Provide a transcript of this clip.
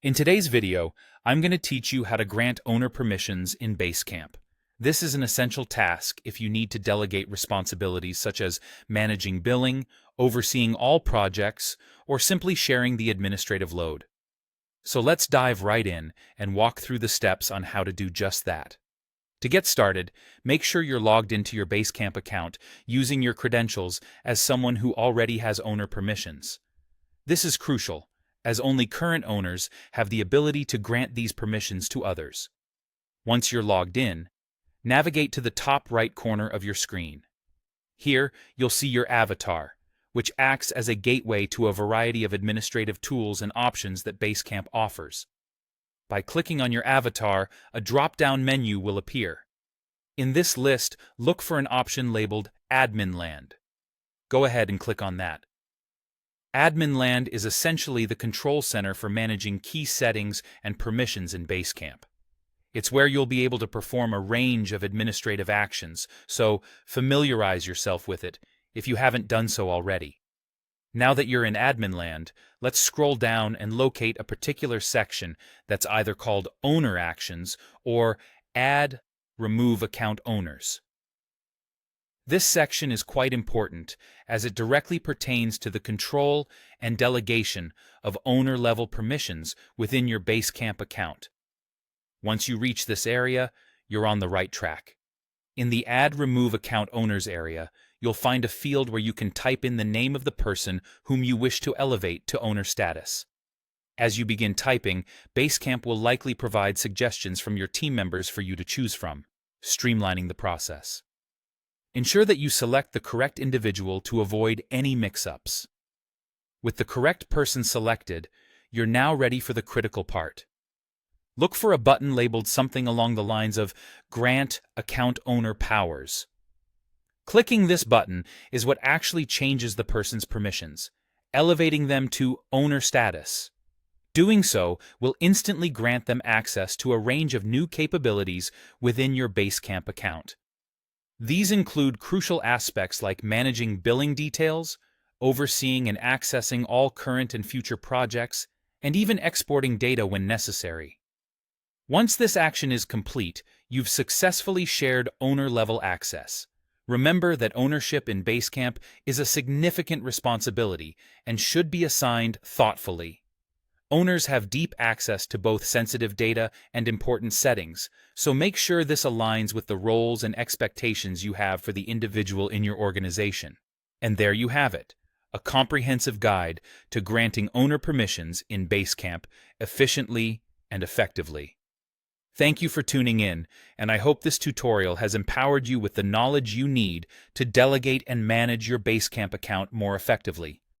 In today's video, I'm going to teach you how to grant owner permissions in Basecamp. This is an essential task if you need to delegate responsibilities such as managing billing, overseeing all projects, or simply sharing the administrative load. So let's dive right in and walk through the steps on how to do just that. To get started, make sure you're logged into your Basecamp account using your credentials as someone who already has owner permissions. This is crucial, as only current owners have the ability to grant these permissions to others. Once you're logged in, navigate to the top right corner of your screen. Here, you'll see your avatar, which acts as a gateway to a variety of administrative tools and options that Basecamp offers. By clicking on your avatar, a drop-down menu will appear. In this list, look for an option labeled Admin Land. Go ahead and click on that. Admin Land is essentially the control center for managing key settings and permissions in Basecamp. It's where you'll be able to perform a range of administrative actions, so familiarize yourself with it if you haven't done so already. Now that you're in Admin Land, let's scroll down and locate a particular section that's either called Owner Actions or Add, Remove Account Owners. This section is quite important as it directly pertains to the control and delegation of owner-level permissions within your Basecamp account. Once you reach this area, you're on the right track. In the Add Remove Account Owners area, you'll find a field where you can type in the name of the person whom you wish to elevate to owner status. As you begin typing, Basecamp will likely provide suggestions from your team members for you to choose from, streamlining the process. Ensure that you select the correct individual to avoid any mix-ups. With the correct person selected, you're now ready for the critical part. Look for a button labeled something along the lines of Grant Account Owner Powers. Clicking this button is what actually changes the person's permissions, elevating them to owner status. Doing so will instantly grant them access to a range of new capabilities within your Basecamp account. These include crucial aspects like managing billing details, overseeing and accessing all current and future projects, and even exporting data when necessary. Once this action is complete, you've successfully shared owner-level access. Remember that ownership in Basecamp is a significant responsibility and should be assigned thoughtfully. Owners have deep access to both sensitive data and important settings, so make sure this aligns with the roles and expectations you have for the individual in your organization. And there you have it, a comprehensive guide to granting owner permissions in Basecamp efficiently and effectively. Thank you for tuning in, and I hope this tutorial has empowered you with the knowledge you need to delegate and manage your Basecamp account more effectively.